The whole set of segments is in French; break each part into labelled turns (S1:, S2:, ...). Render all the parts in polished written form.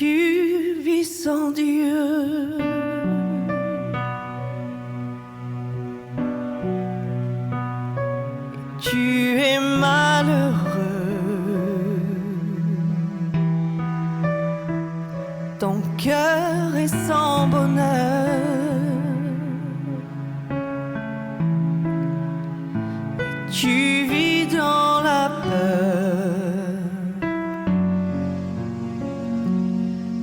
S1: tu vis sans Dieu. Tu es malheureux, ton cœur est sans bonheur, tu vis dans la peur,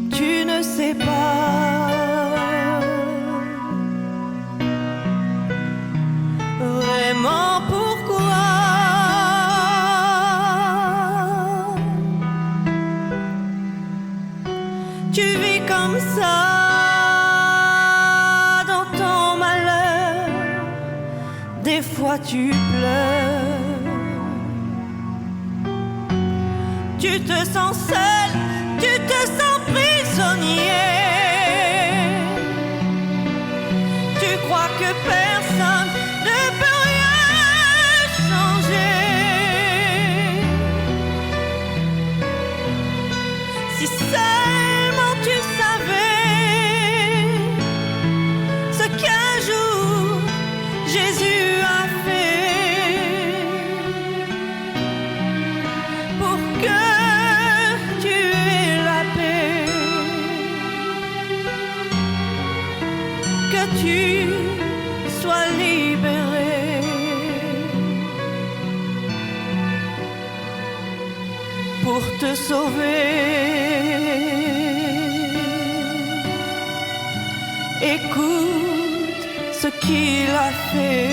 S1: tu ne sais pas vraiment pourquoi. Tu vis comme ça dans ton malheur, des fois tu pleures, tu te sens seul, tu te sens prisonnier, tu crois que personne ne peut rien changer. Si seulement tu savais ce qu'un jour Jésus a fait pour que tu aies la paix, que tu sois libéré. Pour te sauver, écoute ce qu'il a fait.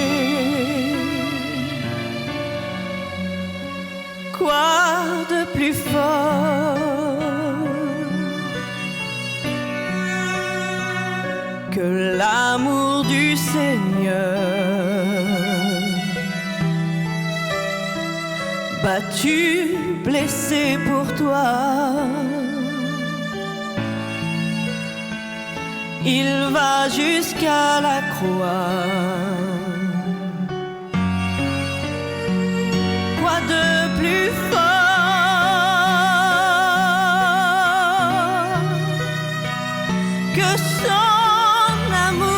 S1: Quoi de plus fort que l'amour du Seigneur, battu, blessé pour toi, il va jusqu'à la croix. Quoi de plus fort que son amour?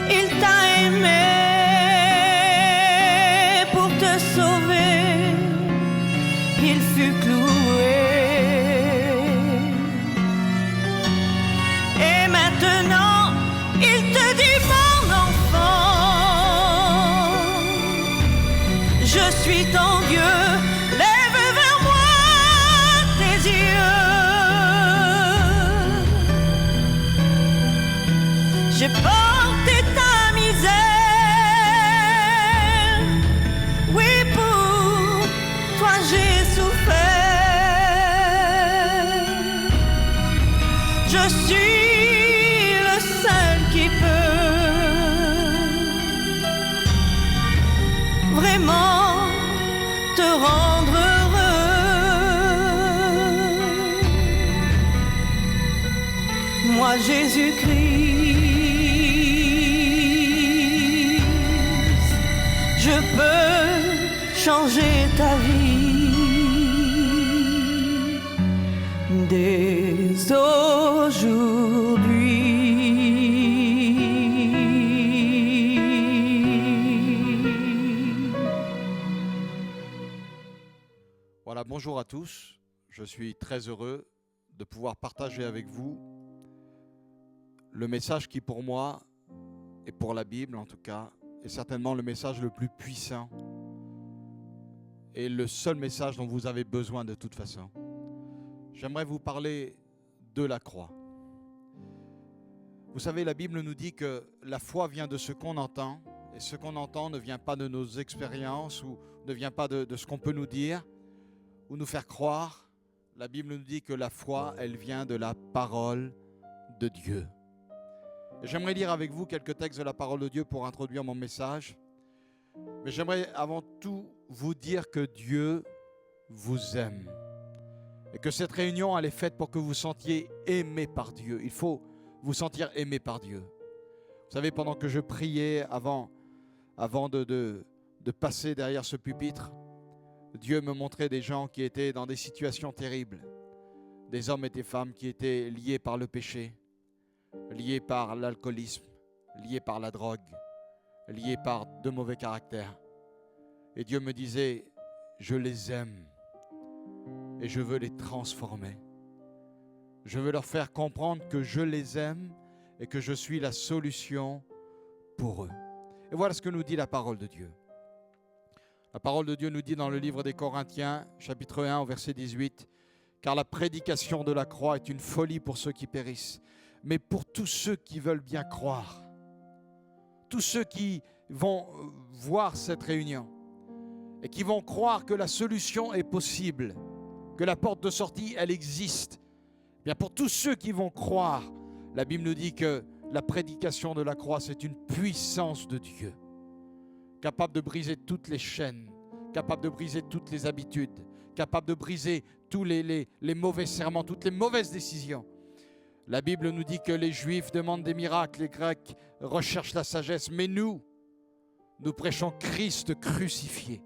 S1: Il t'a aimé pour te sauver, il fut cloué. Et maintenant, il te dit, mon enfant, je suis ton Dieu, lève vers moi tes yeux. J'ai porté ta misère, oui, pour toi j'ai souffert. Je suis le seul qui peut vraiment te rendre heureux. Moi, Jésus-Christ, je peux changer ta vie dès aujourd'hui.
S2: Voilà, bonjour à tous. Je suis très heureux de pouvoir partager avec vous le message qui pour moi, et pour la Bible en tout cas, est certainement le message le plus puissant et le seul message dont vous avez besoin de toute façon. J'aimerais vous parler de la croix. Vous savez, la Bible nous dit que la foi vient de ce qu'on entend, et ce qu'on entend ne vient pas de nos expériences ou ne vient pas de ce qu'on peut nous dire ou nous faire croire. La Bible nous dit que la foi, elle vient de la parole de Dieu. Et j'aimerais lire avec vous quelques textes de la parole de Dieu pour introduire mon message. Mais j'aimerais avant tout vous dire que Dieu vous aime. Et que cette réunion, elle est faite pour que vous sentiez aimé par Dieu. Il faut vous sentir aimé par Dieu. Vous savez, pendant que je priais avant de passer derrière ce pupitre, Dieu me montrait des gens qui étaient dans des situations terribles, des hommes et des femmes qui étaient liés par le péché, liés par l'alcoolisme, liés par la drogue, liés par de mauvais caractères. Et Dieu me disait, je les aime et je veux les transformer. Je veux leur faire comprendre que je les aime et que je suis la solution pour eux. Et voilà ce que nous dit la parole de Dieu. La parole de Dieu nous dit dans le livre des Corinthiens, chapitre 1, au verset 18, « Car la prédication de la croix est une folie pour ceux qui périssent, mais pour tous ceux qui veulent bien croire, tous ceux qui vont voir cette réunion et qui vont croire que la solution est possible, que la porte de sortie, elle existe. Bien, pour tous ceux qui vont croire, la Bible nous dit que la prédication de la croix, c'est une puissance de Dieu, capable de briser toutes les chaînes, capable de briser toutes les habitudes, capable de briser tous les mauvais serments, toutes les mauvaises décisions. La Bible nous dit que les Juifs demandent des miracles, les Grecs recherchent la sagesse, mais nous prêchons Christ crucifié.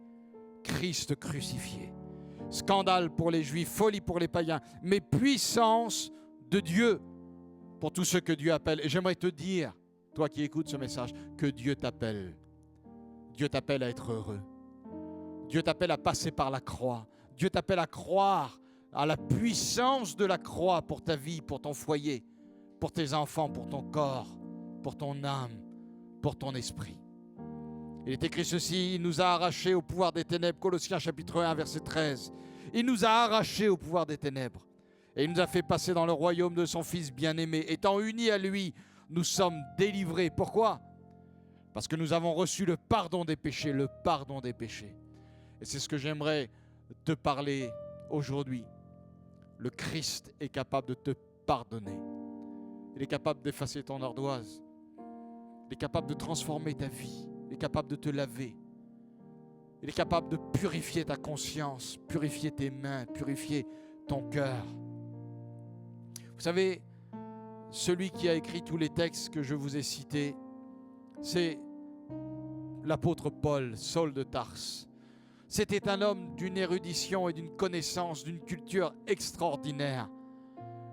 S2: Christ crucifié. Scandale pour les Juifs, folie pour les païens, mais puissance de Dieu pour tous ceux que Dieu appelle. Et j'aimerais te dire, toi qui écoutes ce message, que Dieu t'appelle. Dieu t'appelle à être heureux. Dieu t'appelle à passer par la croix. Dieu t'appelle à croire à la puissance de la croix pour ta vie, pour ton foyer, pour tes enfants, pour ton corps, pour ton âme, pour ton esprit. Il est écrit ceci, il nous a arrachés au pouvoir des ténèbres, Colossiens chapitre 1, verset 13. Il nous a arrachés au pouvoir des ténèbres et il nous a fait passer dans le royaume de son Fils bien-aimé. Étant unis à lui, nous sommes délivrés. Pourquoi ? Parce que nous avons reçu le pardon des péchés, le pardon des péchés. Et c'est ce que j'aimerais te parler aujourd'hui. Le Christ est capable de te pardonner. Il est capable d'effacer ton ardoise. Il est capable de transformer ta vie. Il est capable de te laver. Il est capable de purifier ta conscience, purifier tes mains, purifier ton cœur. Vous savez, celui qui a écrit tous les textes que je vous ai cités, c'est l'apôtre Paul, Saul de Tarse. C'était un homme d'une érudition et d'une connaissance, d'une culture extraordinaire,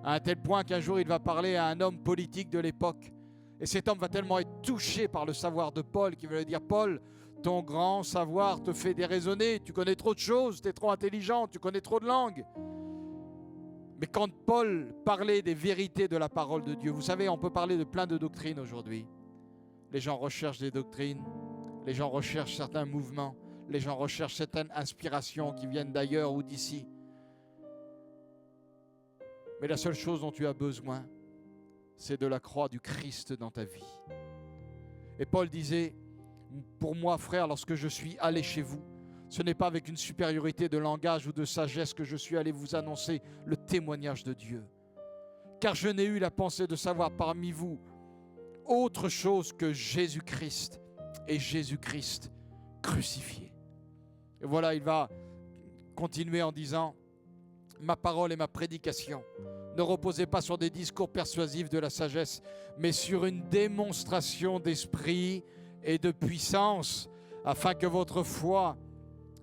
S2: à un tel point qu'un jour il va parler à un homme politique de l'époque. Et cet homme va tellement être touché par le savoir de Paul qu'il va lui dire, Paul, ton grand savoir te fait déraisonner, tu connais trop de choses, tu es trop intelligent, tu connais trop de langues. Mais quand Paul parlait des vérités de la parole de Dieu, vous savez, on peut parler de plein de doctrines aujourd'hui. Les gens recherchent des doctrines, les gens recherchent certains mouvements, les gens recherchent certaines inspirations qui viennent d'ailleurs ou d'ici. Mais la seule chose dont tu as besoin, c'est de la croix du Christ dans ta vie. Et Paul disait, pour moi, frère, lorsque je suis allé chez vous, ce n'est pas avec une supériorité de langage ou de sagesse que je suis allé vous annoncer le témoignage de Dieu. Car je n'ai eu la pensée de savoir parmi vous autre chose que Jésus-Christ et Jésus-Christ crucifié. Et voilà, il va continuer en disant, ma parole et ma prédication ne reposez pas sur des discours persuasifs de la sagesse, mais sur une démonstration d'esprit et de puissance, afin que votre foi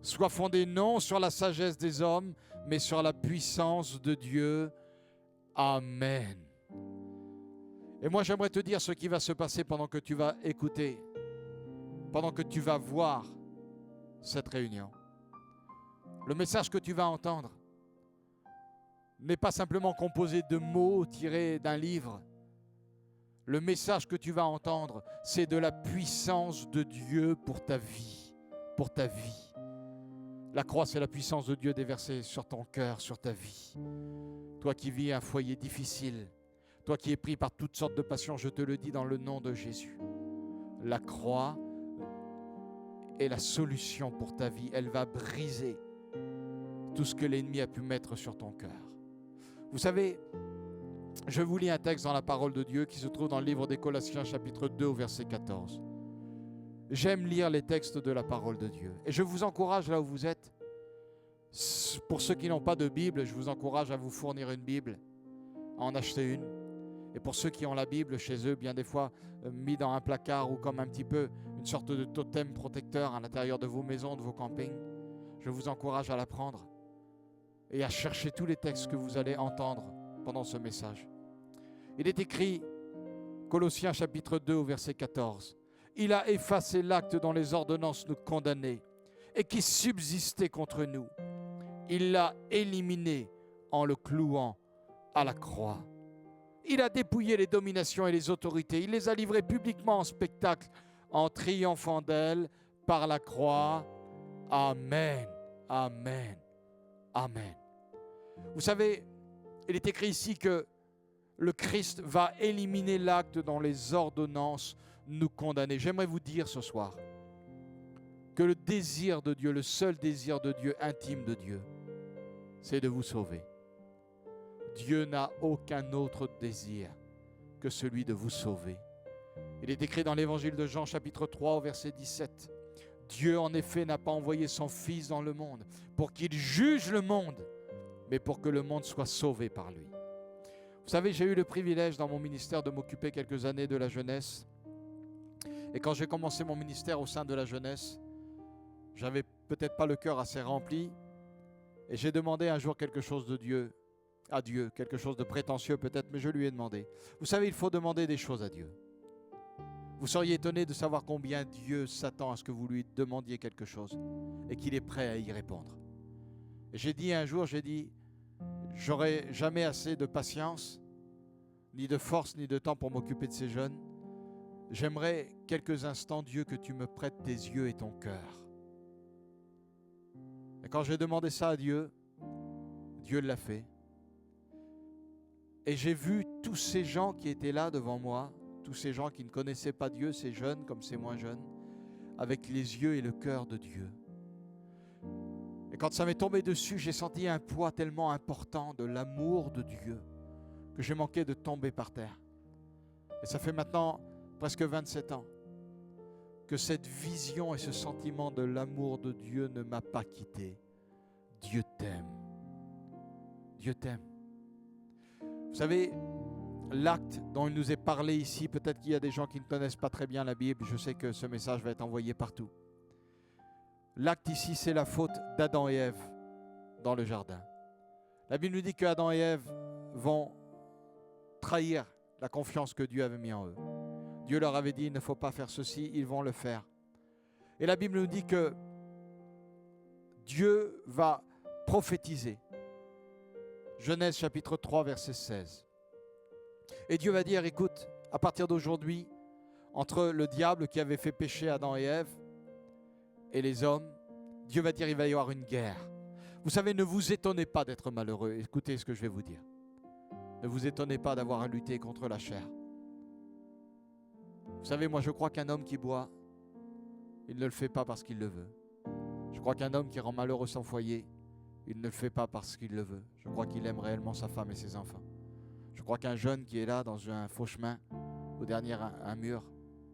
S2: soit fondée non sur la sagesse des hommes, mais sur la puissance de Dieu. Amen. Et moi, j'aimerais te dire ce qui va se passer pendant que tu vas écouter, pendant que tu vas voir cette réunion. Le message que tu vas entendre n'est pas simplement composé de mots tirés d'un livre. Le message que tu vas entendre, c'est de la puissance de Dieu pour ta vie, pour ta vie. La croix, c'est la puissance de Dieu déversée sur ton cœur, sur ta vie. Toi qui vis un foyer difficile, toi qui es pris par toutes sortes de passions, je te le dis dans le nom de Jésus. La croix est la solution pour ta vie. Elle va briser tout ce que l'ennemi a pu mettre sur ton cœur. Vous savez, je vous lis un texte dans la parole de Dieu qui se trouve dans le livre des Colossiens chapitre 2 au verset 14. J'aime lire les textes de la parole de Dieu. Et je vous encourage là où vous êtes. Pour ceux qui n'ont pas de Bible, je vous encourage à vous fournir une Bible, à en acheter une. Et pour ceux qui ont la Bible chez eux, bien des fois mis dans un placard ou comme un petit peu une sorte de totem protecteur à l'intérieur de vos maisons, de vos campings, Je vous encourage à la prendre et à chercher tous les textes que vous allez entendre pendant ce message. Il est écrit, Colossiens chapitre 2 au verset 14, « Il a effacé l'acte dont les ordonnances nous condamnaient et qui subsistait contre nous. Il l'a éliminé en le clouant à la croix. Il a dépouillé les dominations et les autorités. Il les a livrées publiquement en spectacle en triomphant d'elles par la croix. Amen, amen, amen. » Vous savez, il est écrit ici que le Christ va éliminer l'acte dont les ordonnances nous condamnaient. J'aimerais vous dire ce soir que le désir de Dieu, le seul désir de Dieu, intime de Dieu, c'est de vous sauver. Dieu n'a aucun autre désir que celui de vous sauver. Il est écrit dans l'évangile de Jean chapitre 3 au verset 17. Dieu en effet n'a pas envoyé son Fils dans le monde pour qu'il juge le monde, mais pour que le monde soit sauvé par lui. Vous savez, j'ai eu le privilège dans mon ministère de m'occuper quelques années de la jeunesse. Et quand j'ai commencé mon ministère au sein de la jeunesse, j'avais peut-être pas le cœur assez rempli. Et j'ai demandé un jour quelque chose de Dieu, à Dieu, quelque chose de prétentieux peut-être, mais je lui ai demandé. Vous savez, il faut demander des choses à Dieu. Vous seriez étonné de savoir combien Dieu s'attend à ce que vous lui demandiez quelque chose et qu'il est prêt à y répondre. Et j'ai dit un jour, j'aurai jamais assez de patience, ni de force, ni de temps pour m'occuper de ces jeunes. J'aimerais quelques instants, Dieu, que tu me prêtes tes yeux et ton cœur. Et quand j'ai demandé ça à Dieu, Dieu l'a fait. Et j'ai vu tous ces gens qui étaient là devant moi, tous ces gens qui ne connaissaient pas Dieu, ces jeunes comme ces moins jeunes, avec les yeux et le cœur de Dieu. Et quand ça m'est tombé dessus, j'ai senti un poids tellement important de l'amour de Dieu que j'ai manqué de tomber par terre. Et ça fait maintenant presque 27 ans que cette vision et ce sentiment de l'amour de Dieu ne m'a pas quitté. Dieu t'aime. Dieu t'aime. Vous savez, l'acte dont il nous est parlé ici, peut-être qu'il y a des gens qui ne connaissent pas très bien la Bible, je sais que ce message va être envoyé partout. L'acte ici, c'est la faute d'Adam et Ève dans le jardin. La Bible nous dit que Adam et Ève vont trahir la confiance que Dieu avait mis en eux. Dieu leur avait dit, il ne faut pas faire ceci, ils vont le faire. Et la Bible nous dit que Dieu va prophétiser. Genèse chapitre 3, verset 16. Et Dieu va dire, écoute, à partir d'aujourd'hui, entre le diable qui avait fait pécher Adam et Ève et les hommes, Dieu va dire, il va y avoir une guerre. Vous savez, ne vous étonnez pas d'être malheureux. Écoutez ce que je vais vous dire. Ne vous étonnez pas d'avoir à lutter contre la chair. Vous savez, moi je crois qu'un homme qui boit, il ne le fait pas parce qu'il le veut. Je crois qu'un homme qui rend malheureux son foyer, il ne le fait pas parce qu'il le veut. Je crois qu'il aime réellement sa femme et ses enfants. Je crois qu'un jeune qui est là dans un faux chemin, au dernier un mur,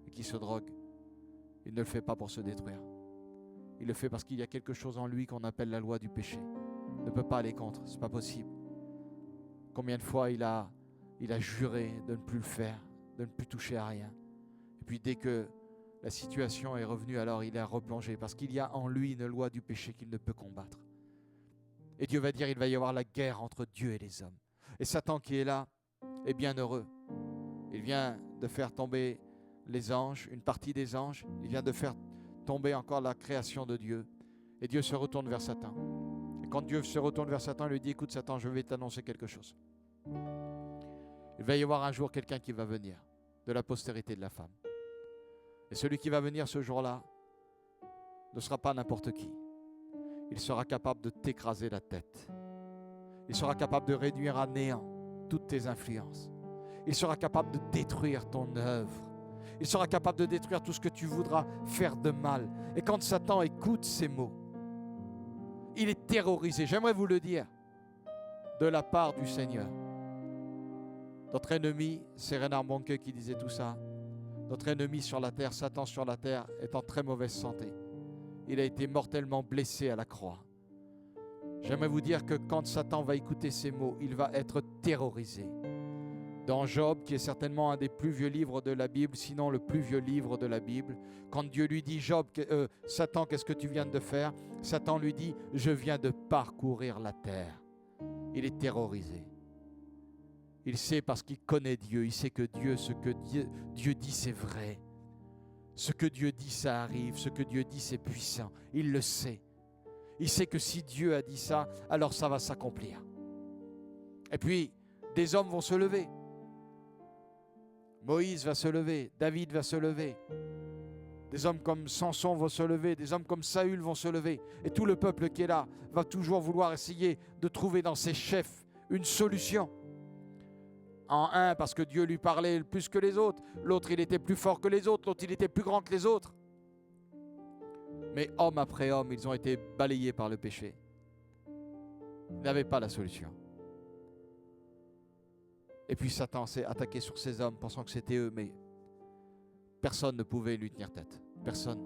S2: et qui se drogue, il ne le fait pas pour se détruire. Il le fait parce qu'il y a quelque chose en lui qu'on appelle la loi du péché. Il ne peut pas aller contre, c'est pas possible. Combien de fois il a juré de ne plus le faire, de ne plus toucher à rien. Et puis dès que la situation est revenue, alors il est replongé parce qu'il y a en lui une loi du péché qu'il ne peut combattre. Et Dieu va dire, il va y avoir la guerre entre Dieu et les hommes. Et Satan qui est là est bien heureux. Il vient de faire tomber les anges, une partie des anges. Il vient de faire tomber encore la création de Dieu. Et Dieu se retourne vers Satan. Et quand Dieu se retourne vers Satan, il lui dit, écoute Satan, je vais t'annoncer quelque chose. Il va y avoir un jour quelqu'un qui va venir de la postérité de la femme. Et celui qui va venir ce jour-là ne sera pas n'importe qui. Il sera capable de t'écraser la tête. Il sera capable de réduire à néant toutes tes influences. Il sera capable de détruire ton œuvre. Il sera capable de détruire tout ce que tu voudras faire de mal. Et quand Satan écoute ces mots, il est terrorisé. J'aimerais vous le dire, de la part du Seigneur. Notre ennemi, c'est Reinhard Bonnke qui disait tout ça. Notre ennemi sur la terre, Satan sur la terre, est en très mauvaise santé. Il a été mortellement blessé à la croix. J'aimerais vous dire que quand Satan va écouter ces mots, il va être terrorisé. Dans Job, qui est certainement un des plus vieux livres de la Bible, sinon le plus vieux livre de la Bible, quand Dieu lui dit, Job, Satan, qu'est-ce que tu viens de faire? Satan lui dit, je viens de parcourir la terre. Il est terrorisé. Il sait parce qu'il connaît Dieu, il sait que Dieu, ce que Dieu dit, c'est vrai. Ce que Dieu dit, ça arrive. Ce que Dieu dit, c'est puissant. Il le sait. Il sait que si Dieu a dit ça, alors ça va s'accomplir. Et puis, des hommes vont se lever. Moïse va se lever, David va se lever. Des hommes comme Samson vont se lever, des hommes comme Saül vont se lever. Et tout le peuple qui est là va toujours vouloir essayer de trouver dans ses chefs une solution. En un, parce que Dieu lui parlait plus que les autres. L'autre, il était plus fort que les autres. L'autre, il était plus grand que les autres. Mais homme après homme, ils ont été balayés par le péché. Ils n'avaient pas la solution. Et puis Satan s'est attaqué sur ces hommes, pensant que c'était eux, mais personne ne pouvait lui tenir tête. Personne.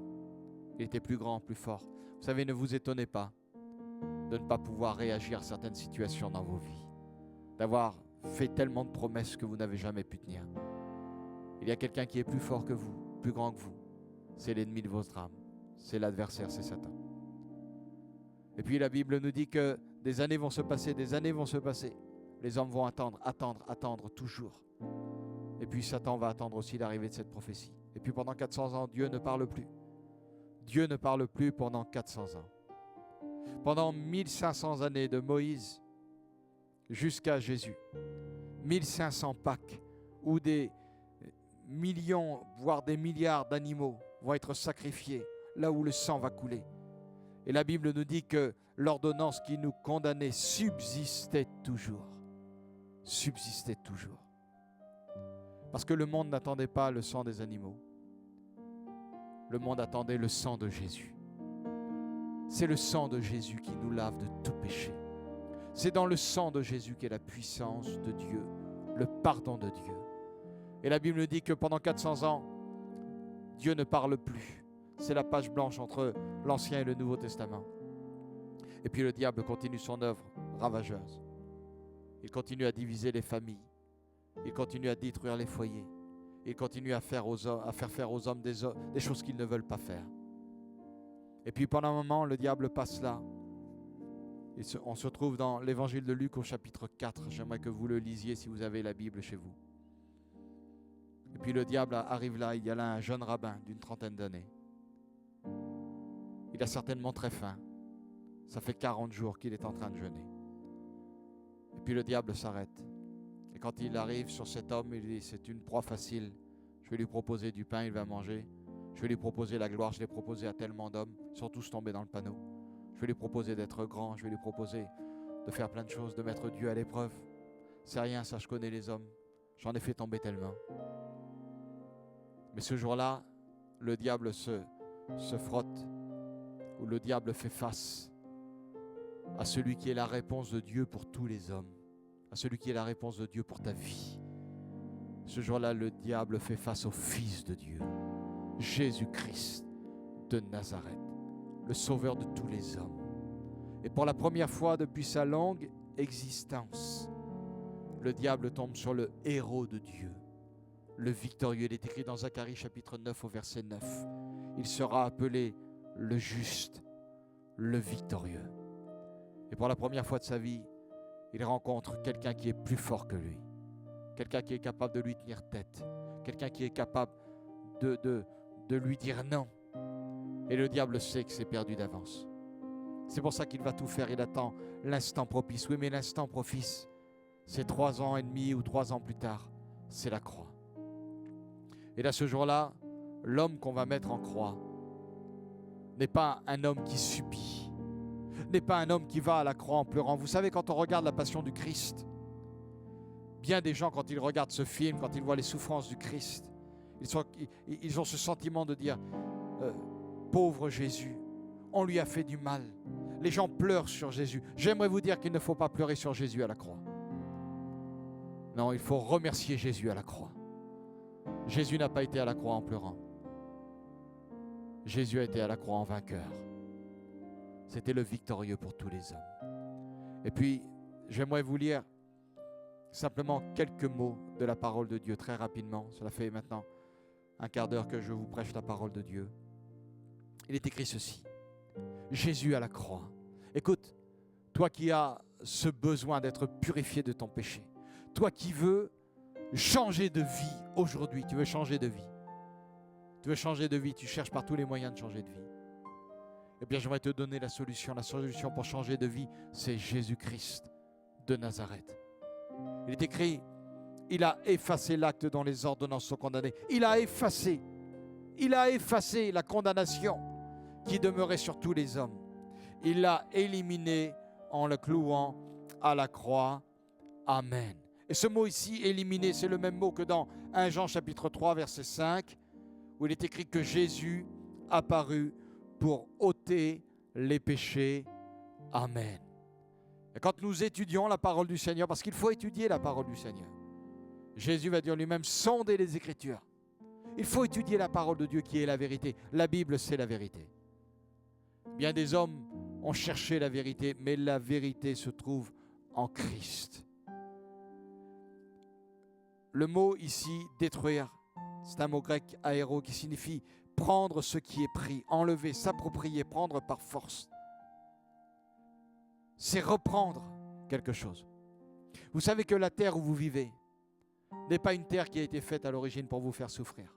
S2: Il était plus grand, plus fort. Vous savez, ne vous étonnez pas de ne pas pouvoir réagir à certaines situations dans vos vies. D'avoir fait tellement de promesses que vous n'avez jamais pu tenir. Il y a quelqu'un qui est plus fort que vous, plus grand que vous. C'est l'ennemi de votre âme. C'est l'adversaire, c'est Satan. Et puis la Bible nous dit que des années vont se passer, des années vont se passer. Les hommes vont attendre toujours. Et puis Satan va attendre aussi l'arrivée de cette prophétie. Et puis pendant 400 ans, Dieu ne parle plus. Dieu ne parle plus pendant 400 ans. Pendant 1500 années de Moïse jusqu'à Jésus, 1500 Pâques, où des millions, voire des milliards d'animaux vont être sacrifiés, là où le sang va couler. Et la Bible nous dit que l'ordonnance qui nous condamnait subsistait toujours. Subsistait toujours. Parce que le monde n'attendait pas le sang des animaux. Le monde attendait le sang de Jésus. C'est le sang de Jésus qui nous lave de tout péché. C'est dans le sang de Jésus qu'est la puissance de Dieu, le pardon de Dieu. Et la Bible dit que pendant 400 ans, Dieu ne parle plus. C'est la page blanche entre l'Ancien et le Nouveau Testament. Et puis le diable continue son œuvre ravageuse. Il continue à diviser les familles. Il continue à détruire les foyers. Il continue à faire faire aux hommes des choses qu'ils ne veulent pas faire. Et puis pendant un moment, le diable passe là. On se trouve dans l'évangile de Luc au chapitre 4. J'aimerais que vous le lisiez si vous avez la Bible chez vous. Et puis le diable arrive là. Il y a là un jeune rabbin d'une trentaine d'années. Il a certainement très faim. Ça fait 40 jours qu'il est en train de jeûner. Et puis le diable s'arrête. Et quand il arrive sur cet homme, il dit, c'est une proie facile. Je vais lui proposer du pain, il va manger. Je vais lui proposer la gloire, je l'ai proposé à tellement d'hommes. Ils sont tous tombés dans le panneau. Je vais lui proposer d'être grand, je vais lui proposer de faire plein de choses, de mettre Dieu à l'épreuve. C'est rien, ça, je connais les hommes. J'en ai fait tomber tellement. Mais ce jour-là, le diable se frotte, ou le diable fait face à celui qui est la réponse de Dieu pour tous les hommes, à celui qui est la réponse de Dieu pour ta vie. Ce jour-là, le diable fait face au Fils de Dieu, Jésus-Christ de Nazareth, le sauveur de tous les hommes. Et pour la première fois depuis sa longue existence, le diable tombe sur le héros de Dieu, le victorieux. Il est écrit dans Zacharie chapitre 9 au verset 9. Il sera appelé le juste, le victorieux. Et pour la première fois de sa vie, il rencontre quelqu'un qui est plus fort que lui, quelqu'un qui est capable de lui tenir tête, quelqu'un qui est capable de lui dire non. Et le diable sait que c'est perdu d'avance. C'est pour ça qu'il va tout faire. Il attend l'instant propice. Oui, mais l'instant propice, c'est 3 ans et demi ou 3 ans plus tard. C'est la croix. Et là, ce jour-là, l'homme qu'on va mettre en croix n'est pas un homme qui subit, n'est pas un homme qui va à la croix en pleurant. Vous savez, quand on regarde la passion du Christ, bien des gens, quand ils regardent ce film, quand ils voient les souffrances du Christ, ils ont ce sentiment de dire pauvre Jésus, on lui a fait du mal. Les gens pleurent sur Jésus. J'aimerais vous dire qu'il ne faut pas pleurer sur Jésus à la croix. Non, il faut remercier Jésus à la croix. Jésus n'a pas été à la croix en pleurant. Jésus a été à la croix en vainqueur. C'était le victorieux pour tous les hommes. Et puis, j'aimerais vous lire simplement quelques mots de la parole de Dieu, très rapidement. Cela fait maintenant un quart d'heure que je vous prêche la parole de Dieu. Il est écrit ceci. Jésus à la croix. Écoute, toi qui as ce besoin d'être purifié de ton péché, toi qui veux changer de vie aujourd'hui, tu veux changer de vie. Tu veux changer de vie, tu cherches par tous les moyens de changer de vie. Eh bien, j'aimerais te donner la solution. La solution pour changer de vie, c'est Jésus-Christ de Nazareth. Il est écrit, il a effacé l'acte dont les ordonnances sont condamnées. Il a effacé la condamnation qui demeurait sur tous les hommes. Il l'a éliminé en le clouant à la croix. Amen. Et ce mot ici, éliminé, c'est le même mot que dans 1 Jean chapitre 3, verset 5, où il est écrit que Jésus apparut pour ôter les péchés. Amen. Et quand nous étudions la parole du Seigneur, parce qu'il faut étudier la parole du Seigneur, Jésus va dire lui-même, sondez les Écritures. Il faut étudier la parole de Dieu qui est la vérité. La Bible, c'est la vérité. Bien des hommes ont cherché la vérité, mais la vérité se trouve en Christ. Le mot ici, détruire, c'est un mot grec aéro qui signifie prendre ce qui est pris, enlever, s'approprier, prendre par force. C'est reprendre quelque chose. Vous savez que la terre où vous vivez n'est pas une terre qui a été faite à l'origine pour vous faire souffrir.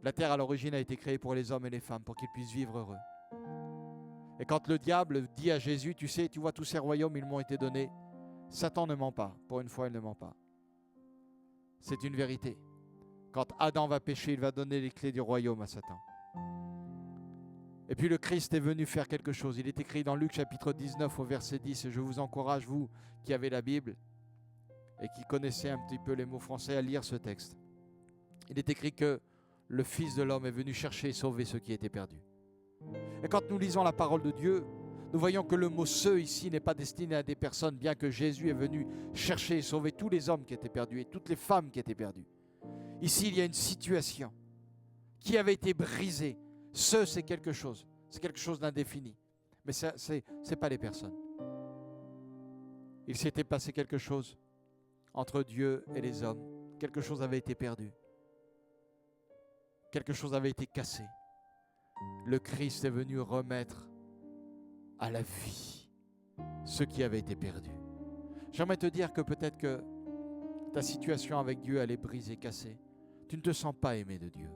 S2: La terre à l'origine a été créée pour les hommes et les femmes, pour qu'ils puissent vivre heureux. Et quand le diable dit à Jésus, tu sais, tu vois tous ces royaumes, ils m'ont été donnés. Satan ne ment pas, pour une fois il ne ment pas. C'est une vérité. Quand Adam va pécher, il va donner les clés du royaume à Satan. Et puis le Christ est venu faire quelque chose. Il est écrit dans Luc chapitre 19 au verset 10, et je vous encourage, vous qui avez la Bible et qui connaissez un petit peu les mots français, à lire ce texte. Il est écrit que le Fils de l'homme est venu chercher et sauver ceux qui étaient perdus. Et quand nous lisons la parole de Dieu, nous voyons que le mot « ceux » ici n'est pas destiné à des personnes, bien que Jésus est venu chercher et sauver tous les hommes qui étaient perdus et toutes les femmes qui étaient perdues. Ici, il y a une situation qui avait été brisée. Ce, c'est quelque chose d'indéfini. Mais ce n'est pas les personnes. Il s'était passé quelque chose entre Dieu et les hommes. Quelque chose avait été perdu. Quelque chose avait été cassé. Le Christ est venu remettre à la vie ce qui avait été perdu. J'aimerais te dire que peut-être que ta situation avec Dieu, elle est brisée, cassée. Tu ne te sens pas aimé de Dieu.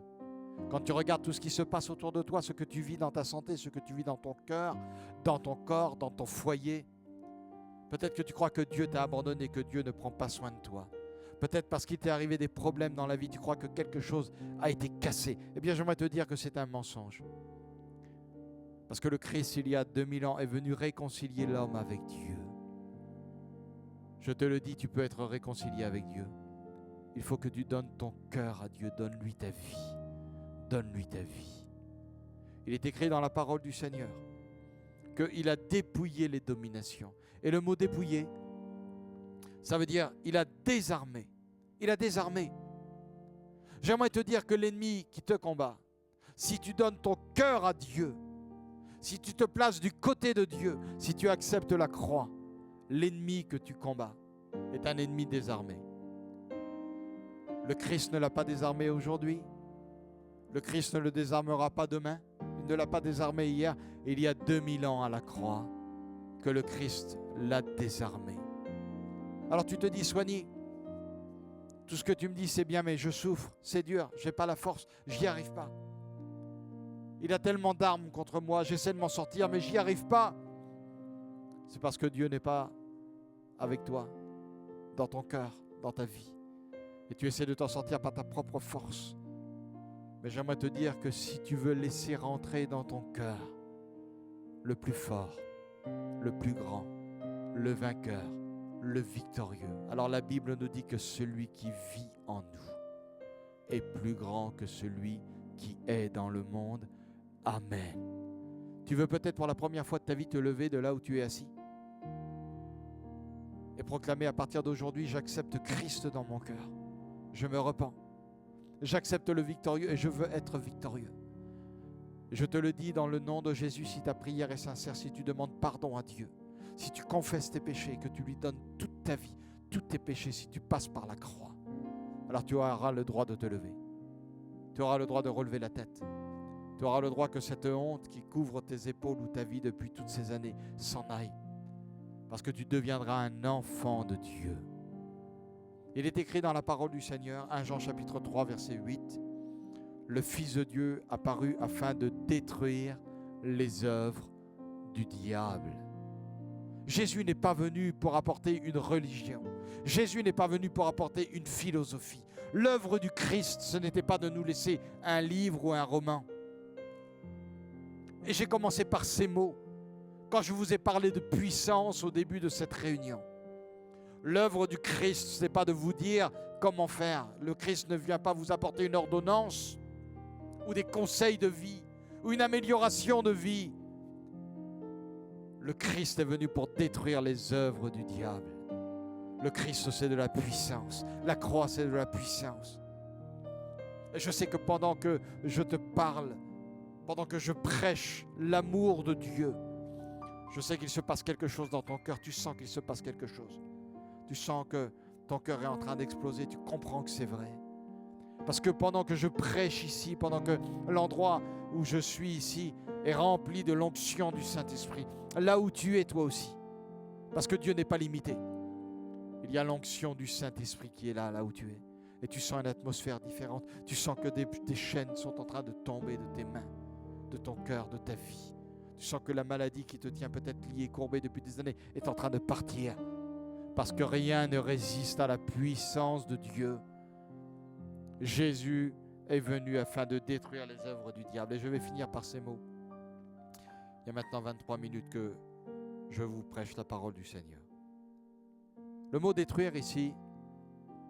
S2: Quand tu regardes tout ce qui se passe autour de toi, ce que tu vis dans ta santé, ce que tu vis dans ton cœur, dans ton corps, dans ton foyer, peut-être que tu crois que Dieu t'a abandonné, que Dieu ne prend pas soin de toi. Peut-être parce qu'il t'est arrivé des problèmes dans la vie, tu crois que quelque chose a été cassé. Eh bien, j'aimerais te dire que c'est un mensonge. Parce que le Christ, il y a 2000 ans, est venu réconcilier l'homme avec Dieu. Je te le dis, tu peux être réconcilié avec Dieu. Il faut que tu donnes ton cœur à Dieu, donne-lui ta vie. Donne-lui ta vie. Il est écrit dans la parole du Seigneur qu'il a dépouillé les dominations. Et le mot dépouiller, ça veut dire il a désarmé. Il a désarmé. J'aimerais te dire que l'ennemi qui te combat, si tu donnes ton cœur à Dieu, si tu te places du côté de Dieu, si tu acceptes la croix, l'ennemi que tu combats est un ennemi désarmé. Le Christ ne l'a pas désarmé aujourd'hui. Le Christ ne le désarmera pas demain. Il ne l'a pas désarmé hier. Il y a 2000 ans à la croix que le Christ l'a désarmé. Alors tu te dis, Soigny, tout ce que tu me dis c'est bien, mais je souffre, c'est dur, je n'ai pas la force, j'y arrive pas. Il a tellement d'armes contre moi, j'essaie de m'en sortir, mais j'y arrive pas. C'est parce que Dieu n'est pas avec toi, dans ton cœur, dans ta vie. Et tu essaies de t'en sortir par ta propre force. Mais j'aimerais te dire que si tu veux laisser rentrer dans ton cœur le plus fort, le plus grand, le vainqueur, le victorieux, alors la Bible nous dit que celui qui vit en nous est plus grand que celui qui est dans le monde. Amen. Tu veux peut-être pour la première fois de ta vie te lever de là où tu es assis et proclamer à partir d'aujourd'hui, j'accepte Christ dans mon cœur. Je me repens. J'accepte le victorieux et je veux être victorieux. Je te le dis dans le nom de Jésus, si ta prière est sincère, si tu demandes pardon à Dieu, si tu confesses tes péchés, que tu lui donnes toute ta vie, tous tes péchés, si tu passes par la croix, alors tu auras le droit de te lever. Tu auras le droit de relever la tête. Tu auras le droit que cette honte qui couvre tes épaules ou ta vie depuis toutes ces années s'en aille. Parce que tu deviendras un enfant de Dieu. Il est écrit dans la parole du Seigneur, 1 Jean chapitre 3, verset 8, « Le Fils de Dieu apparut afin de détruire les œuvres du diable. » Jésus n'est pas venu pour apporter une religion. Jésus n'est pas venu pour apporter une philosophie. L'œuvre du Christ, ce n'était pas de nous laisser un livre ou un roman. Et j'ai commencé par ces mots quand je vous ai parlé de puissance au début de cette réunion. L'œuvre du Christ, ce n'est pas de vous dire comment faire. Le Christ ne vient pas vous apporter une ordonnance ou des conseils de vie ou une amélioration de vie. Le Christ est venu pour détruire les œuvres du diable. Le Christ, c'est de la puissance. La croix, c'est de la puissance. Et je sais que pendant que je te parle, pendant que je prêche l'amour de Dieu, je sais qu'il se passe quelque chose dans ton cœur. Tu sens qu'il se passe quelque chose. Tu sens que ton cœur est en train d'exploser. Tu comprends que c'est vrai. Parce que pendant que je prêche ici, pendant que l'endroit où je suis ici est rempli de l'onction du Saint-Esprit, là où tu es toi aussi, parce que Dieu n'est pas limité, il y a l'onction du Saint-Esprit qui est là, là où tu es. Et tu sens une atmosphère différente. Tu sens que des chaînes sont en train de tomber de tes mains, de ton cœur, de ta vie. Tu sens que la maladie qui te tient peut-être liée, courbée depuis des années, est en train de partir. Parce que rien ne résiste à la puissance de Dieu. Jésus est venu afin de détruire les œuvres du diable. Et je vais finir par ces mots. Il y a maintenant 23 minutes que je vous prêche la parole du Seigneur. Le mot détruire ici,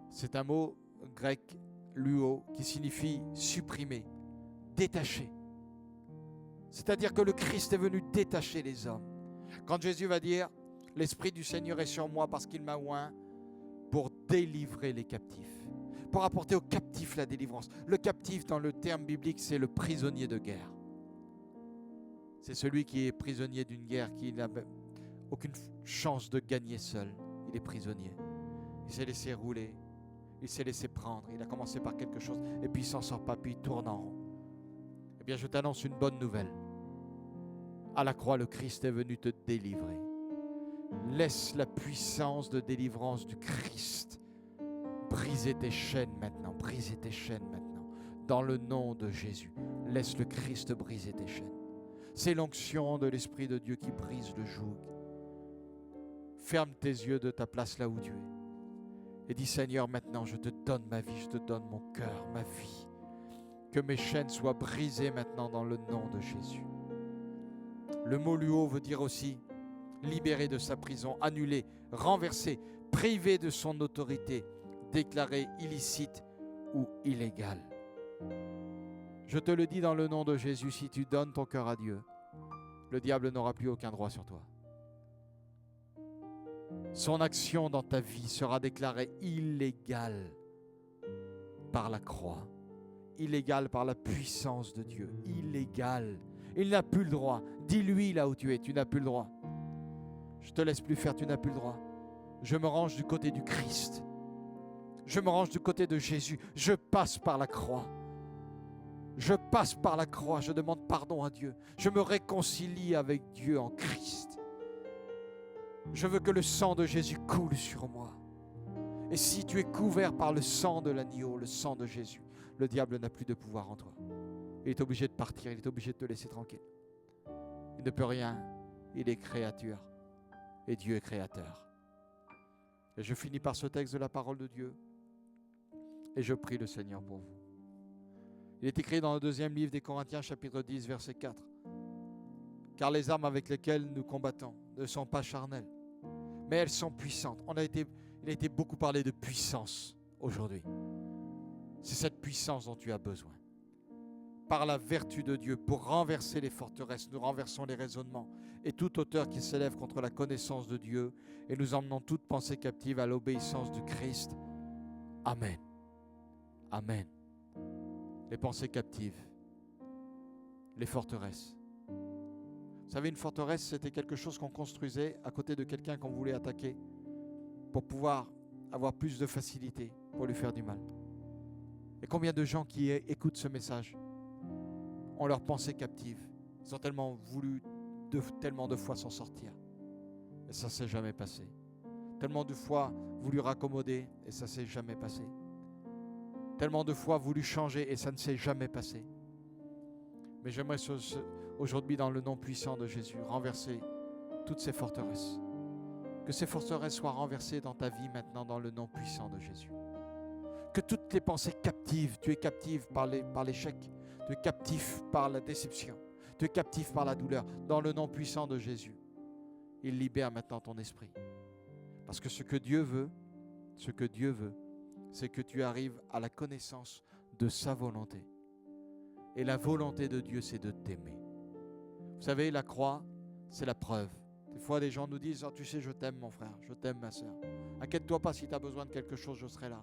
S2: c'est un mot grec, luo, qui signifie supprimer, détacher. C'est-à-dire que le Christ est venu détacher les hommes. Quand Jésus va dire, l'Esprit du Seigneur est sur moi parce qu'il m'a oint pour délivrer les captifs, pour apporter aux captifs la délivrance. Le captif, dans le terme biblique, c'est le prisonnier de guerre. C'est celui qui est prisonnier d'une guerre, qui n'a aucune chance de gagner seul. Il est prisonnier. Il s'est laissé rouler. Il s'est laissé prendre. Il a commencé par quelque chose et puis il s'en sort pas, puis il tourne en rond. Eh bien, je t'annonce une bonne nouvelle. À la croix, le Christ est venu te délivrer. Laisse la puissance de délivrance du Christ briser tes chaînes maintenant. Briser tes chaînes maintenant. Dans le nom de Jésus. Laisse le Christ briser tes chaînes. C'est l'onction de l'Esprit de Dieu qui brise le joug. Ferme tes yeux de ta place là où tu es. Et dis, Seigneur, maintenant je te donne ma vie, je te donne mon cœur, ma vie. Que mes chaînes soient brisées maintenant dans le nom de Jésus. Le mot luo veut dire aussi libéré de sa prison, annulé, renversé, privé de son autorité, déclaré illicite ou illégal. Je te le dis dans le nom de Jésus, si tu donnes ton cœur à Dieu, le diable n'aura plus aucun droit sur toi. Son action dans ta vie sera déclarée illégale par la croix, illégale par la puissance de Dieu, illégale. Il n'a plus le droit. Dis-lui là où tu es, tu n'as plus le droit. Je te laisse plus faire, tu n'as plus le droit. Je me range du côté du Christ. Je me range du côté de Jésus. Je passe par la croix. Je passe par la croix, je demande pardon à Dieu. Je me réconcilie avec Dieu en Christ. Je veux que le sang de Jésus coule sur moi. Et si tu es couvert par le sang de l'agneau, le sang de Jésus, le diable n'a plus de pouvoir en toi. Il est obligé de partir, il est obligé de te laisser tranquille. Il ne peut rien, il est créature. Et Dieu est créateur. Et je finis par ce texte de la parole de Dieu. Et je prie le Seigneur pour vous. Il est écrit dans le 2e livre des Corinthiens, chapitre 10, verset 4. Car les armes avec lesquelles nous combattons ne sont pas charnelles, mais elles sont puissantes. Il a été beaucoup parlé de puissance aujourd'hui. C'est cette puissance dont tu as besoin. Par la vertu de Dieu, pour renverser les forteresses, nous renversons les raisonnements et toute hauteur qui s'élève contre la connaissance de Dieu, et nous emmenons toute pensée captive à l'obéissance du Christ. Amen. Amen. Les pensées captives, les forteresses. Vous Vous savez, une forteresse, c'était quelque chose qu'on construisait à côté de quelqu'un qu'on voulait attaquer pour pouvoir avoir plus de facilité pour lui faire du mal. Et combien de gens qui écoutent ce message ont leur pensée captive. Ils ont tellement voulu tellement de fois s'en sortir. Et ça ne s'est jamais passé. Tellement de fois voulu raccommoder et ça ne s'est jamais passé. Tellement de fois voulu changer et ça ne s'est jamais passé. Mais j'aimerais aujourd'hui, dans le nom puissant de Jésus, renverser toutes ces forteresses. Que ces forteresses soient renversées dans ta vie maintenant, dans le nom puissant de Jésus. Que toutes tes pensées captives, tu es captive par l'échec, tu es captif par la déception, tu es captif par la douleur, dans le nom puissant de Jésus. Il libère maintenant ton esprit. Parce que ce que Dieu veut, c'est que tu arrives à la connaissance de sa volonté. Et la volonté de Dieu, c'est de t'aimer. Vous savez, la croix, c'est la preuve. Des fois, des gens nous disent, oh, tu sais, je t'aime mon frère, je t'aime ma soeur. Inquiète-toi pas, si tu as besoin de quelque chose, je serai là.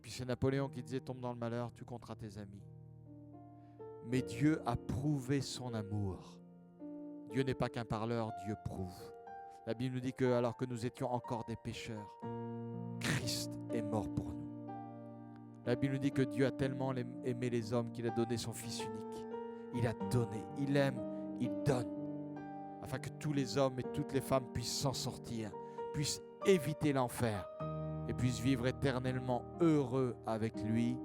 S2: Puis c'est Napoléon qui disait, tombe dans le malheur, tu compteras tes amis. Mais Dieu a prouvé son amour. Dieu n'est pas qu'un parleur, Dieu prouve. La Bible nous dit que alors que nous étions encore des pécheurs, Christ est mort pour nous. La Bible nous dit que Dieu a tellement aimé les hommes qu'il a donné son Fils unique. Il a donné, il aime, il donne, afin que tous les hommes et toutes les femmes puissent s'en sortir, puissent éviter l'enfer et puissent vivre éternellement heureux avec lui.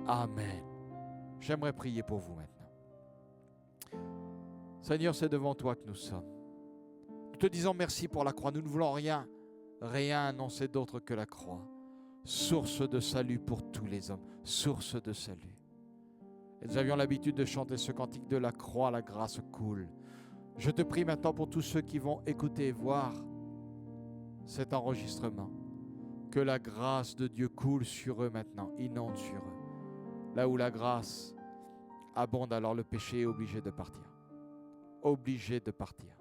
S2: Amen. J'aimerais prier pour vous maintenant. Seigneur, c'est devant toi que nous sommes. Nous te disons merci pour la croix. Nous ne voulons rien annoncer d'autre que la croix. Source de salut pour tous les hommes. Source de salut. Et nous avions l'habitude de chanter ce cantique de la croix, la grâce coule. Je te prie maintenant pour tous ceux qui vont écouter et voir cet enregistrement. Que la grâce de Dieu coule sur eux maintenant, inonde sur eux. Là où la grâce abonde, alors le péché est obligé de partir. Obligé de partir.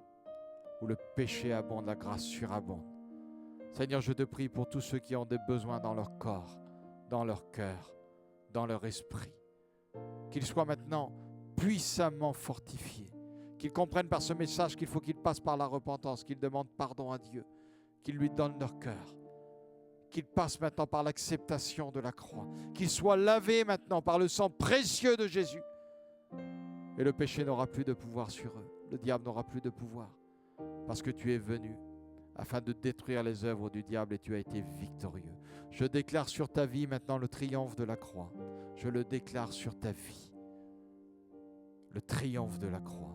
S2: Où le péché abonde, la grâce surabonde. Seigneur, je te prie pour tous ceux qui ont des besoins dans leur corps, dans leur cœur, dans leur esprit. Qu'ils soient maintenant puissamment fortifiés. Qu'ils comprennent par ce message qu'il faut qu'ils passent par la repentance, qu'ils demandent pardon à Dieu, qu'ils lui donnent leur cœur. Qu'ils passent maintenant par l'acceptation de la croix. Qu'ils soient lavés maintenant par le sang précieux de Jésus. Et le péché n'aura plus de pouvoir sur eux. Le diable n'aura plus de pouvoir. Parce que tu es venu afin de détruire les œuvres du diable et tu as été victorieux. Je déclare sur ta vie maintenant le triomphe de la croix. Je le déclare sur ta vie. Le triomphe de la croix.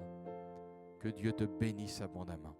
S2: Que Dieu te bénisse abondamment.